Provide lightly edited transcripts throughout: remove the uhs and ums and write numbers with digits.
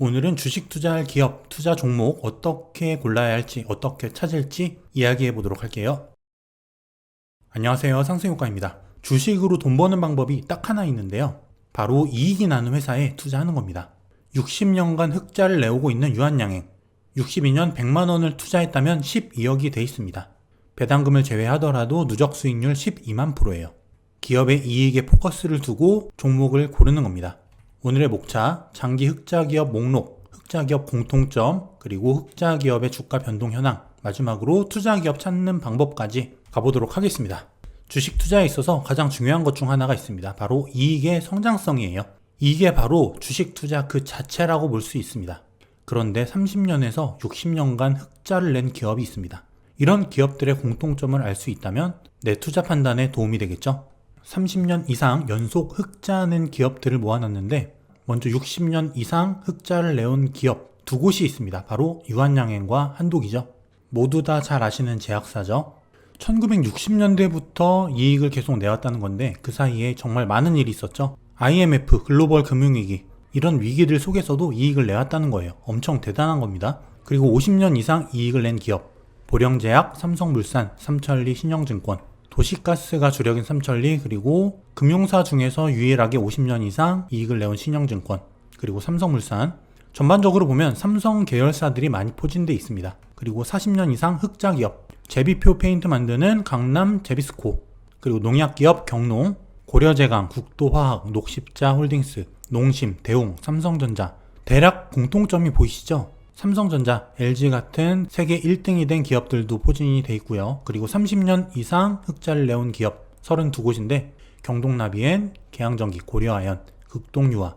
오늘은 주식 투자할 기업, 투자 종목 어떻게 골라야 할지, 어떻게 찾을지 이야기해 보도록 할게요. 안녕하세요. 상승효과입니다. 주식으로 돈 버는 방법이 딱 하나 있는데요. 바로 이익이 나는 회사에 투자하는 겁니다. 60년간 흑자를 내오고 있는 유한양행. 62년 100만 원을 투자했다면 12억이 돼 있습니다. 배당금을 제외하더라도 누적 수익률 12만 %예요. 기업의 이익에 포커스를 두고 종목을 고르는 겁니다. 오늘의 목차, 장기 흑자기업 목록, 흑자기업 공통점, 그리고 흑자기업의 주가 변동 현황, 마지막으로 투자기업 찾는 방법까지 가보도록 하겠습니다. 주식 투자에 있어서 가장 중요한 것 중 하나가 있습니다. 바로 이익의 성장성이에요. 이게 바로 주식 투자 그 자체라고 볼 수 있습니다. 그런데 30년에서 60년간 흑자를 낸 기업이 있습니다. 이런 기업들의 공통점을 알 수 있다면 내 투자 판단에 도움이 되겠죠? 30년 이상 연속 흑자 낸 기업들을 모아놨는데 먼저 60년 이상 흑자를 내온 기업 두 곳이 있습니다. 바로 유한양행과 한독이죠. 모두 다 잘 아시는 제약사죠. 1960년대부터 이익을 계속 내왔다는 건데 그 사이에 정말 많은 일이 있었죠. IMF, 글로벌 금융위기, 이런 위기들 속에서도 이익을 내왔다는 거예요. 엄청 대단한 겁니다. 그리고 50년 이상 이익을 낸 기업, 보령제약, 삼성물산, 삼천리, 신영증권, 도시가스가 주력인 삼천리, 그리고 금융사 중에서 유일하게 50년 이상 이익을 내온 신영증권, 그리고 삼성물산. 전반적으로 보면 삼성 계열사들이 많이 포진되어 있습니다. 그리고 40년 이상 흑자기업, 제비표 페인트 만드는 강남 제비스코, 그리고 농약기업 경농, 고려제강, 국도화학, 녹십자홀딩스, 농심, 대웅, 삼성전자. 대략 공통점이 보이시죠? 삼성전자, LG 같은 세계 1등이 된 기업들도 포진이 돼 있고요. 그리고 30년 이상 흑자를 내온 기업 32곳인데 경동나비엔, 계양전기, 고려아연, 극동유화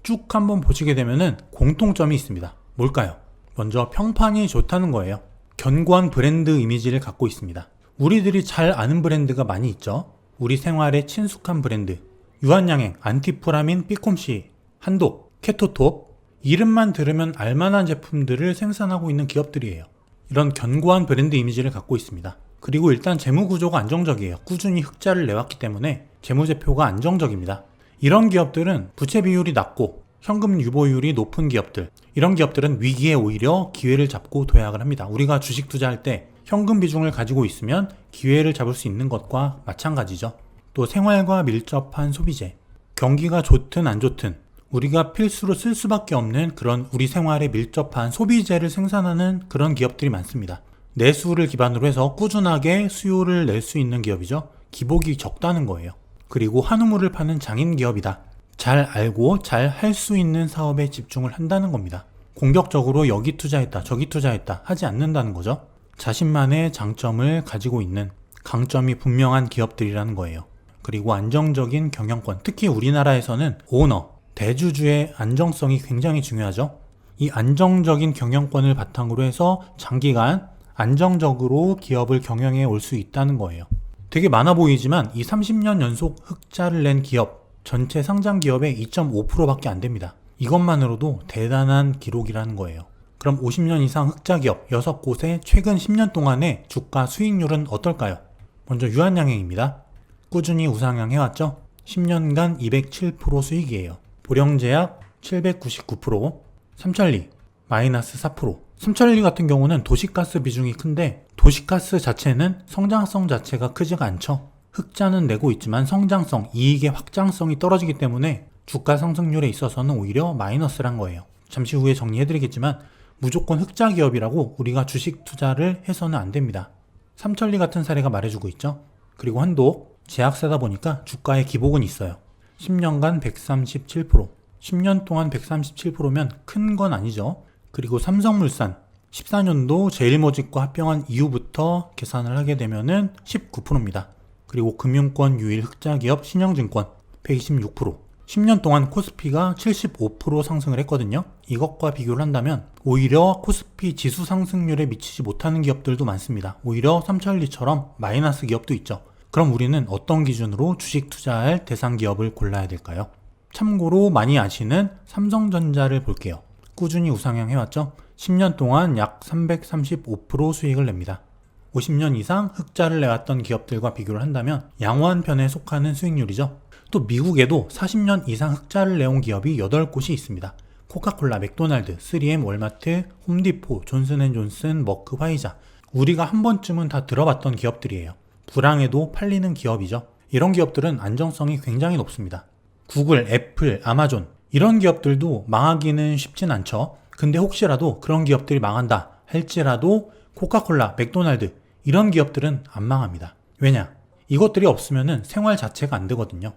쭉 한번 보시게 되면은 공통점이 있습니다. 뭘까요? 먼저 평판이 좋다는 거예요. 견고한 브랜드 이미지를 갖고 있습니다. 우리들이 잘 아는 브랜드가 많이 있죠. 우리 생활에 친숙한 브랜드. 유한양행, 안티프라민, 삐콤씨, 한독, 케토톱. 이름만 들으면 알만한 제품들을 생산하고 있는 기업들이에요. 이런 견고한 브랜드 이미지를 갖고 있습니다. 그리고 일단 재무구조가 안정적이에요. 꾸준히 흑자를 내왔기 때문에 재무제표가 안정적입니다. 이런 기업들은 부채 비율이 낮고 현금 유보율이 높은 기업들, 이런 기업들은 위기에 오히려 기회를 잡고 도약을 합니다. 우리가 주식 투자할 때 현금 비중을 가지고 있으면 기회를 잡을 수 있는 것과 마찬가지죠. 또 생활과 밀접한 소비재, 경기가 좋든 안 좋든 우리가 필수로 쓸 수밖에 없는 그런 우리 생활에 밀접한 소비재를 생산하는 그런 기업들이 많습니다. 내수를 기반으로 해서 꾸준하게 수요를 낼 수 있는 기업이죠. 기복이 적다는 거예요. 그리고 한우물을 파는 장인 기업이다. 잘 알고 잘 할 수 있는 사업에 집중을 한다는 겁니다. 공격적으로 여기 투자했다, 저기 투자했다 하지 않는다는 거죠. 자신만의 장점을 가지고 있는 강점이 분명한 기업들이라는 거예요. 그리고 안정적인 경영권, 특히 우리나라에서는 오너, 대주주의 안정성이 굉장히 중요하죠. 이 안정적인 경영권을 바탕으로 해서 장기간 안정적으로 기업을 경영해 올 수 있다는 거예요. 되게 많아 보이지만 이 30년 연속 흑자를 낸 기업, 전체 상장 기업의 2.5%밖에 안 됩니다. 이것만으로도 대단한 기록이라는 거예요. 그럼 50년 이상 흑자 기업 6곳의 최근 10년 동안의 주가 수익률은 어떨까요? 먼저 유한양행입니다. 꾸준히 우상향 해왔죠? 10년간 207% 수익이에요. 보령제약 799%, 삼천리 마이너스 4%. 삼천리 같은 경우는 도시가스 비중이 큰데 도시가스 자체는 성장성 자체가 크지가 않죠. 흑자는 내고 있지만 성장성, 이익의 확장성이 떨어지기 때문에 주가 상승률에 있어서는 오히려 마이너스란 거예요. 잠시 후에 정리해드리겠지만 무조건 흑자 기업이라고 우리가 주식 투자를 해서는 안 됩니다. 삼천리 같은 사례가 말해주고 있죠. 그리고 한독, 제약사다 보니까 주가의 기복은 있어요. 10년간 137%, 10년 동안 137%면 큰 건 아니죠. 그리고 삼성물산, 14년도 제일모직과 합병한 이후부터 계산을 하게 되면은 19%입니다. 그리고 금융권 유일 흑자기업 신영증권 126%, 10년 동안 코스피가 75% 상승을 했거든요. 이것과 비교를 한다면 오히려 코스피 지수 상승률에 미치지 못하는 기업들도 많습니다. 오히려 삼천리처럼 마이너스 기업도 있죠. 그럼 우리는 어떤 기준으로 주식 투자할 대상 기업을 골라야 될까요? 참고로 많이 아시는 삼성전자를 볼게요. 꾸준히 우상향 해왔죠? 10년 동안 약 335% 수익을 냅니다. 50년 이상 흑자를 내왔던 기업들과 비교를 한다면 양호한 편에 속하는 수익률이죠. 또 미국에도 40년 이상 흑자를 내온 기업이 8곳이 있습니다. 코카콜라, 맥도날드, 3M, 월마트, 홈디포, 존슨앤존슨, 머크, 화이자. 우리가 한 번쯤은 다 들어봤던 기업들이에요. 불황에도 팔리는 기업이죠. 이런 기업들은 안정성이 굉장히 높습니다. 구글, 애플, 아마존 이런 기업들도 망하기는 쉽진 않죠. 근데 혹시라도 그런 기업들이 망한다 할지라도 코카콜라, 맥도날드 이런 기업들은 안 망합니다. 왜냐? 이것들이 없으면 생활 자체가 안 되거든요.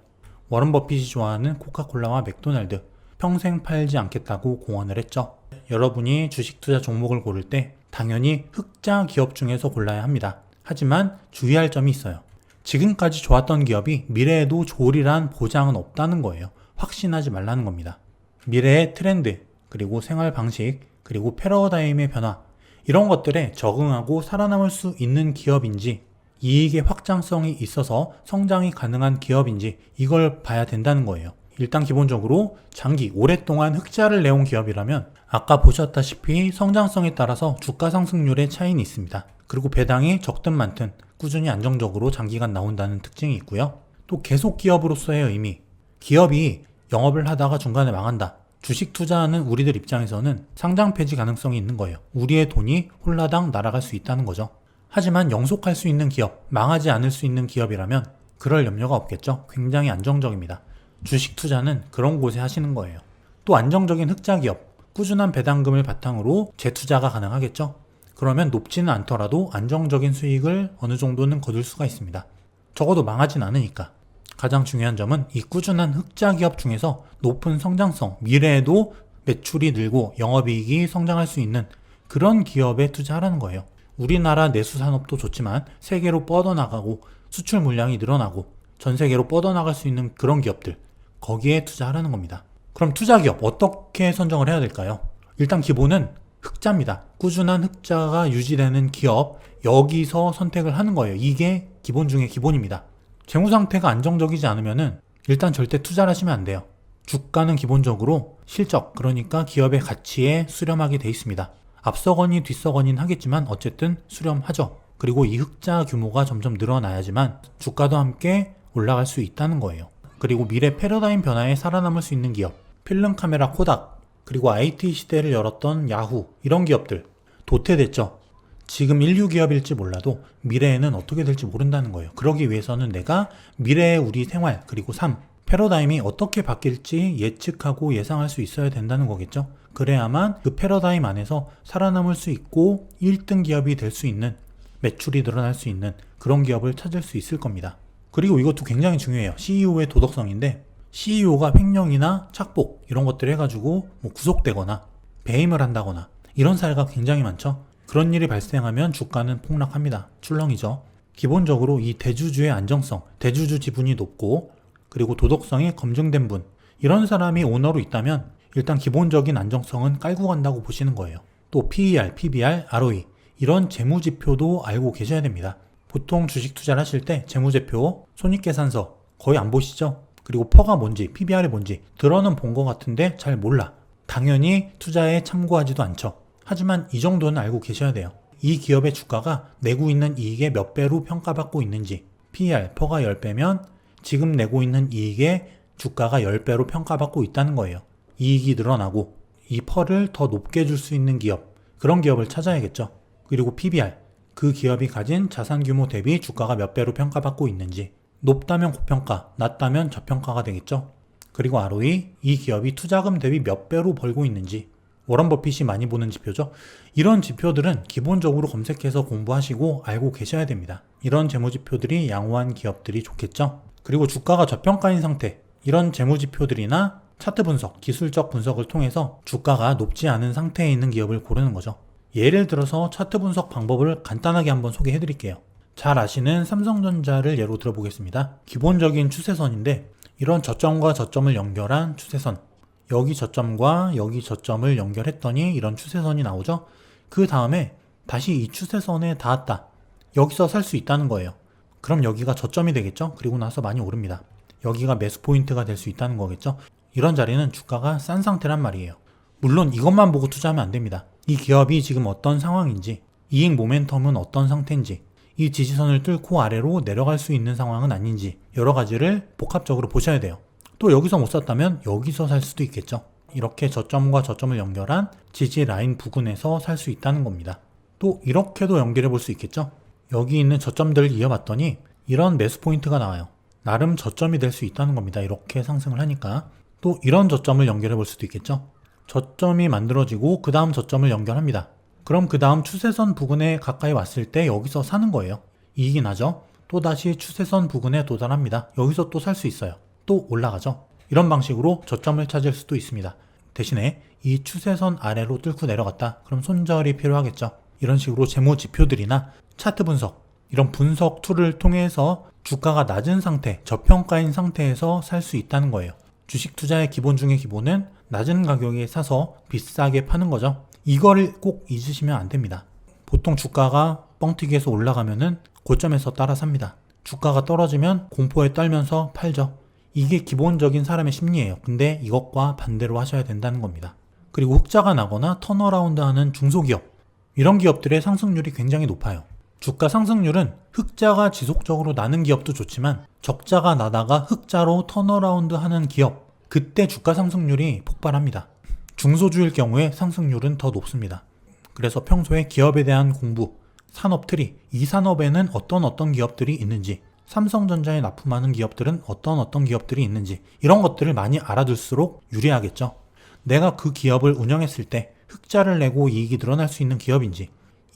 워런 버핏이 좋아하는 코카콜라와 맥도날드 평생 팔지 않겠다고 공언을 했죠. 여러분이 주식 투자 종목을 고를 때 당연히 흑자 기업 중에서 골라야 합니다. 하지만 주의할 점이 있어요. 지금까지 좋았던 기업이 미래에도 좋으리란 보장은 없다는 거예요. 확신하지 말라는 겁니다. 미래의 트렌드, 그리고 생활 방식, 그리고 패러다임의 변화 이런 것들에 적응하고 살아남을 수 있는 기업인지 이익의 확장성이 있어서 성장이 가능한 기업인지 이걸 봐야 된다는 거예요. 일단 기본적으로 장기 오랫동안 흑자를 내온 기업이라면 아까 보셨다시피 성장성에 따라서 주가 상승률의 차이는 있습니다. 그리고 배당이 적든 많든 꾸준히 안정적으로 장기간 나온다는 특징이 있고요. 또 계속 기업으로서의 의미, 기업이 영업을 하다가 중간에 망한다. 주식 투자하는 우리들 입장에서는 상장 폐지 가능성이 있는 거예요. 우리의 돈이 홀라당 날아갈 수 있다는 거죠. 하지만 영속할 수 있는 기업, 망하지 않을 수 있는 기업이라면 그럴 염려가 없겠죠. 굉장히 안정적입니다. 주식 투자는 그런 곳에 하시는 거예요. 또 안정적인 흑자 기업, 꾸준한 배당금을 바탕으로 재투자가 가능하겠죠. 그러면 높지는 않더라도 안정적인 수익을 어느 정도는 거둘 수가 있습니다. 적어도 망하진 않으니까. 가장 중요한 점은 이 꾸준한 흑자 기업 중에서 높은 성장성, 미래에도 매출이 늘고 영업이익이 성장할 수 있는 그런 기업에 투자하라는 거예요. 우리나라 내수 산업도 좋지만 세계로 뻗어나가고 수출 물량이 늘어나고 전 세계로 뻗어나갈 수 있는 그런 기업들, 거기에 투자하라는 겁니다. 그럼 투자 기업 어떻게 선정을 해야 될까요? 일단 기본은 흑자입니다. 꾸준한 흑자가 유지되는 기업, 여기서 선택을 하는 거예요. 이게 기본 중에 기본입니다. 재무 상태가 안정적이지 않으면은 일단 절대 투자를 하시면 안 돼요. 주가는 기본적으로 실적, 그러니까 기업의 가치에 수렴하게 돼 있습니다. 앞서거니 뒤서거니는 하겠지만 어쨌든 수렴하죠. 그리고 이 흑자 규모가 점점 늘어나야지만 주가도 함께 올라갈 수 있다는 거예요. 그리고 미래 패러다임 변화에 살아남을 수 있는 기업, 필름 카메라 코닥, 그리고 IT 시대를 열었던 야후 이런 기업들 도태됐죠. 지금 인류 기업일지 몰라도 미래에는 어떻게 될지 모른다는 거예요. 그러기 위해서는 내가 미래의 우리 생활 그리고 삶, 패러다임이 어떻게 바뀔지 예측하고 예상할 수 있어야 된다는 거겠죠. 그래야만 그 패러다임 안에서 살아남을 수 있고 1등 기업이 될 수 있는, 매출이 늘어날 수 있는 그런 기업을 찾을 수 있을 겁니다. 그리고 이것도 굉장히 중요해요. CEO의 도덕성인데 CEO가 횡령이나 착복 이런 것들 해가지고 구속되거나 배임을 한다거나 이런 사례가 굉장히 많죠. 그런 일이 발생하면 주가는 폭락합니다. 출렁이죠. 기본적으로 이 대주주의 안정성, 대주주 지분이 높고 그리고 도덕성이 검증된 분, 이런 사람이 오너로 있다면 일단 기본적인 안정성은 깔고 간다고 보시는 거예요. 또 PER, PBR, ROE 이런 재무지표도 알고 계셔야 됩니다. 보통 주식 투자를 하실 때 재무제표, 손익계산서 거의 안 보시죠? 그리고 퍼가 뭔지, PBR이 뭔지 들어는 본 것 같은데 잘 몰라. 당연히 투자에 참고하지도 않죠. 하지만 이 정도는 알고 계셔야 돼요. 이 기업의 주가가 내고 있는 이익의 몇 배로 평가받고 있는지, PER, 퍼가 10배면 지금 내고 있는 이익의 주가가 10배로 평가받고 있다는 거예요. 이익이 늘어나고 이 퍼를 더 높게 줄 수 있는 기업, 그런 기업을 찾아야겠죠. 그리고 PBR, 그 기업이 가진 자산 규모 대비 주가가 몇 배로 평가받고 있는지, 높다면 고평가, 낮다면 저평가가 되겠죠. 그리고 ROE, 이 기업이 투자금 대비 몇 배로 벌고 있는지, 워런 버핏이 많이 보는 지표죠. 이런 지표들은 기본적으로 검색해서 공부하시고 알고 계셔야 됩니다. 이런 재무지표들이 양호한 기업들이 좋겠죠. 그리고 주가가 저평가인 상태, 이런 재무지표들이나 차트 분석, 기술적 분석을 통해서 주가가 높지 않은 상태에 있는 기업을 고르는 거죠. 예를 들어서 차트 분석 방법을 간단하게 한번 소개해 드릴게요. 잘 아시는 삼성전자를 예로 들어보겠습니다. 기본적인 추세선인데 이런 저점과 저점을 연결한 추세선, 여기 저점과 여기 저점을 연결했더니 이런 추세선이 나오죠. 그 다음에 다시 이 추세선에 닿았다. 여기서 살 수 있다는 거예요. 그럼 여기가 저점이 되겠죠. 그리고 나서 많이 오릅니다. 여기가 매수 포인트가 될 수 있다는 거겠죠. 이런 자리는 주가가 싼 상태란 말이에요. 물론 이것만 보고 투자하면 안 됩니다. 이 기업이 지금 어떤 상황인지, 이익 모멘텀은 어떤 상태인지, 이 지지선을 뚫고 아래로 내려갈 수 있는 상황은 아닌지 여러 가지를 복합적으로 보셔야 돼요. 또 여기서 못 샀다면 여기서 살 수도 있겠죠. 이렇게 저점과 저점을 연결한 지지 라인 부근에서 살 수 있다는 겁니다. 또 이렇게도 연결해 볼 수 있겠죠. 여기 있는 저점들을 이어봤더니 이런 매수 포인트가 나와요. 나름 저점이 될 수 있다는 겁니다. 이렇게 상승을 하니까. 또 이런 저점을 연결해 볼 수도 있겠죠. 저점이 만들어지고 그 다음 저점을 연결합니다. 그럼 그 다음 추세선 부근에 가까이 왔을 때 여기서 사는 거예요. 이익이 나죠. 또 다시 추세선 부근에 도달합니다. 여기서 또 살 수 있어요. 또 올라가죠. 이런 방식으로 저점을 찾을 수도 있습니다. 대신에 이 추세선 아래로 뚫고 내려갔다. 그럼 손절이 필요하겠죠. 이런 식으로 재무 지표들이나 차트 분석, 이런 분석 툴을 통해서 주가가 낮은 상태, 저평가인 상태에서 살 수 있다는 거예요. 주식 투자의 기본 중의 기본은 낮은 가격에 사서 비싸게 파는 거죠. 이거를 꼭 잊으시면 안 됩니다. 보통 주가가 뻥튀기해서 올라가면은 고점에서 따라 삽니다. 주가가 떨어지면 공포에 떨면서 팔죠. 이게 기본적인 사람의 심리예요. 근데 이것과 반대로 하셔야 된다는 겁니다. 그리고 흑자가 나거나 턴어라운드 하는 중소기업, 이런 기업들의 상승률이 굉장히 높아요. 주가 상승률은 흑자가 지속적으로 나는 기업도 좋지만 적자가 나다가 흑자로 턴어라운드 하는 기업, 그때 주가 상승률이 폭발합니다. 중소주일 경우에 상승률은 더 높습니다. 그래서 평소에 기업에 대한 공부, 산업 트리, 이 산업에는 어떤 기업들이 있는지, 삼성전자에 납품하는 기업들은 어떤 기업들이 있는지, 이런 것들을 많이 알아둘수록 유리하겠죠. 내가 그 기업을 운영했을 때 흑자를 내고 이익이 늘어날 수 있는 기업인지,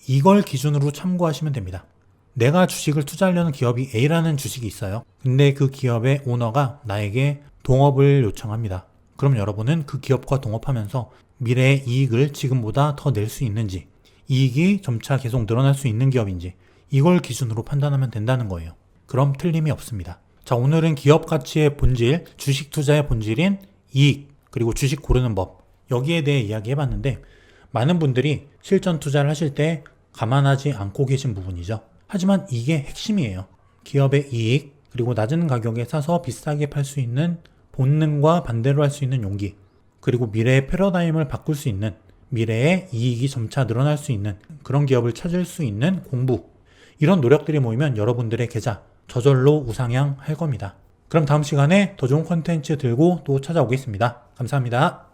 이걸 기준으로 참고하시면 됩니다. 내가 주식을 투자하려는 기업이 A라는 주식이 있어요. 근데 그 기업의 오너가 나에게 동업을 요청합니다. 그럼 여러분은 그 기업과 동업하면서 미래의 이익을 지금보다 더 낼 수 있는지, 이익이 점차 계속 늘어날 수 있는 기업인지, 이걸 기준으로 판단하면 된다는 거예요. 그럼 틀림이 없습니다. 자, 오늘은 기업 가치의 본질, 주식 투자의 본질인 이익, 그리고 주식 고르는 법, 여기에 대해 이야기해봤는데 많은 분들이 실전 투자를 하실 때 감안하지 않고 계신 부분이죠. 하지만 이게 핵심이에요. 기업의 이익, 그리고 낮은 가격에 사서 비싸게 팔 수 있는 본능과 반대로 할 수 있는 용기, 그리고 미래의 패러다임을 바꿀 수 있는, 미래의 이익이 점차 늘어날 수 있는 그런 기업을 찾을 수 있는 공부, 이런 노력들이 모이면 여러분들의 계좌 저절로 우상향 할 겁니다. 그럼 다음 시간에 더 좋은 컨텐츠 들고 또 찾아오겠습니다. 감사합니다.